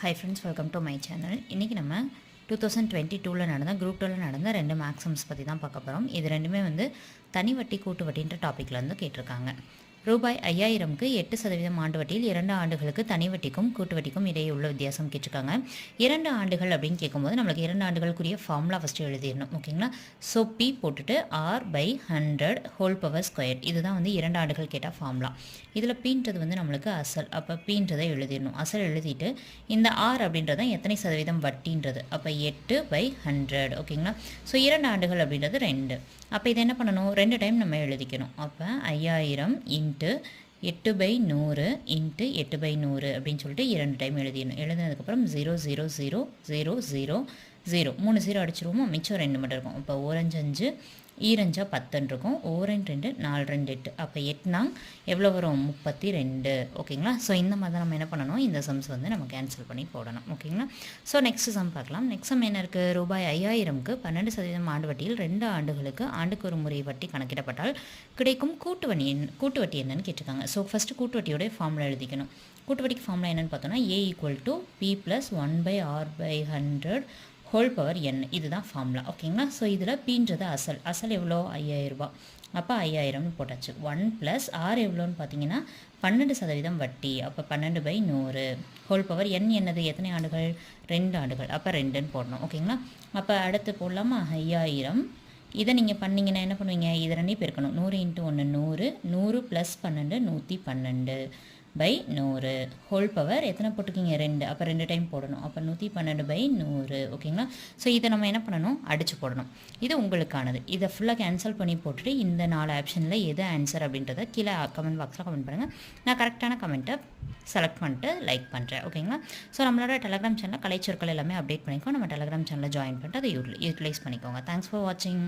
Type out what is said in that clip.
Hi friends, welcome to my channel. இன்றைக்கி நம்ம 2022 நடந்த குரூப் 2 நடந்த 2 மேக்ஸம்ஸ் பற்றி தான் பார்க்க போகிறோம். இது ரெண்டுமே தனி வட்டி கூட்டு வட்டின்ற டாப்பிக்கில் கேட்டிருக்காங்க. ரூபாய் 5000க்கு 8% ஆண்டு வட்டியில் 2 ஆண்டுகளுக்கு தனி வட்டிக்கும் கூட்டு வட்டிக்கும் இடையே உள்ள வித்தியாசம் கேட்டிருக்காங்க. 2 ஆண்டுகள் அப்படின்னு கேட்கும்போது நம்மளுக்கு 2 ஆண்டுகளுக்குரிய ஃபார்முலா ஃபஸ்ட்டு எழுதிடணும். ஓகேங்களா? ஸோ பி போட்டுட்டு R/100 ஹோல் பவர் ஸ்கொயர். இதுதான் 2 ஆண்டுகள் கேட்டால் ஃபார்முலா. இதில் பீன்றது நம்மளுக்கு அசல். அப்போ பீன்றதை எழுதிடணும். அசல் எழுதிட்டு இந்த R அப்படின்றத எத்தனை சதவீதம் வட்டின்றது. அப்போ 8/100. ஓகேங்களா? ஸோ 2 ஆண்டுகள் அப்படின்றது 2. அப்போ இதை என்ன பண்ணணும், 2 டைம் நம்ம எழுதிக்கணும். அப்போ 5000 இன்ட்டு 8/100 இன்ட்டு 8/100 அப்படின்னு சொல்லிட்டு 2 டைம் எழுதிடணும். எழுதினதுக்கப்புறம் 0 0 0 0 0 0 3 0 அடிச்சிருவோமோ, மிச்சம் 2 மட்டும் இருக்கும். இப்போ 1 5 5 ஈரஞ்சா 10 இருக்கும். 1 2 4 2 8. அப்போ 8 எவ்வளோ வரும், 32. ஓகேங்களா? ஸோ இந்த மாதிரி தான் நம்ம என்ன பண்ணணும், இந்த சம்ஸ் நம்ம கேன்சல் பண்ணி போடணும். ஓகேங்களா? ஸோ நெக்ஸ்ட் சம் பார்க்கலாம். நெக்ஸ்ட் சம் என்ன இருக்குது, ரூபாய் 5000க்கு 12% ஆண்டு வட்டியில் 2 ஆண்டுகளுக்கு ஆண்டுக்கு ஒரு முறை வட்டி கணக்கிடப்பட்டால் கிடைக்கும் கூட்டு வட்டி என்னன்னு கேட்டிருக்காங்க. ஸோ ஃபஸ்ட்டு கூட்டு வட்டியோடைய ஃபார்முலா எழுதிக்கணும். கூட்டு வட்டிக்கு ஃபார்முலா என்னென்னு பார்த்தோன்னா A = P + 1/R/100 whole power n. இதுதான் ஃபார்முலா. ஓகேங்களா? ஸோ இதில் பீன்றது அசல் எவ்வளோ, 5000 ரூபா. அப்போ 5000 போட்டாச்சு. 1 + R எவ்வளோன்னு பார்த்தீங்கன்னா 12% வட்டி. அப்போ 12/100 ஹோல் பவர் n என்னது, எத்தனை ஆண்டுகள், 2 ஆண்டுகள். அப்போ 2ன்னு போடணும். ஓகேங்களா? அப்போ அடுத்து போடலாமா, 5000. இதை நீங்கள் பண்ணிங்கன்னா என்ன பண்ணுவீங்க, இதை 2 பெருக்கணும். 100 × 1 100, 100 + 12 112/100 ஹோல் பவர் எத்தனை போட்டுக்கிங்க, 2. அப்போ 2 டைம் போடணும். அப்போ 112/100. ஓகேங்களா? ஸோ இதை நம்ம என்ன பண்ணணும், அடித்து போடணும். இது உங்களுக்கானது. இதை ஃபுல்லாக கேன்சல் பண்ணி போட்டுட்டு இந்த 4 ஆப்ஷனில் எது ஆன்சர் அப்படின்றத கீழே கமெண்ட் பாக்ஸில் கமெண்ட் பண்ணுங்கள். நான் கரெக்டான கமெண்ட்டை செலக்ட் பண்ணிட்டு லைக் பண்ணுறேன். ஓகேங்களா? ஸோ நம்மளோட டெலகிராம் சேனலில் கலைச்சொற்கள் எல்லாமே அப்டேட் பண்ணிக்கோ. நம்ம டெலகிராம் சேனலில் ஜாயின் பண்ணிட்டு அதை யூட்டிலைஸ் பண்ணிக்கோங்க. தேங்க்ஸ் ஃபார் வாட்சிங்.